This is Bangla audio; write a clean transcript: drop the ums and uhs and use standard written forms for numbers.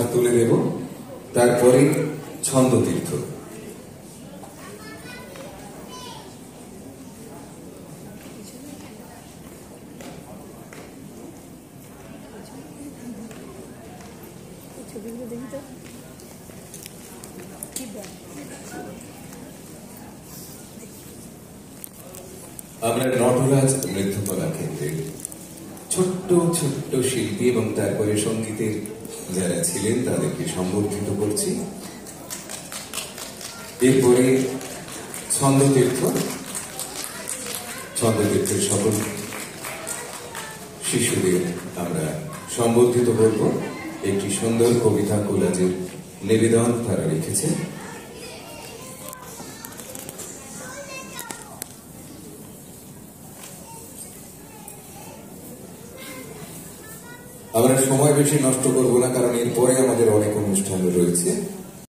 উপহার তুলে দেব, তারপরে ছন্দতীর্থ। আমরা নটরাজ নৃত্যকলা কেন্দ্রের ছোট্ট ছোট্ট শিল্পী এবং তারপরে সঙ্গীতের যারা ছিলেন তাদেরকে সম্বর্ধিত করছি। এরপরে ছন্দতীর্থের সকল শিশুদের আমরা সম্বর্ধিত করব। একটি সুন্দর কবিতা কোলাজের নিবেদন তারা রেখেছে। আমরা সময় বেশি নষ্ট করব না, কারণ এরপরে আমাদের অনেক অনুষ্ঠান রয়েছে।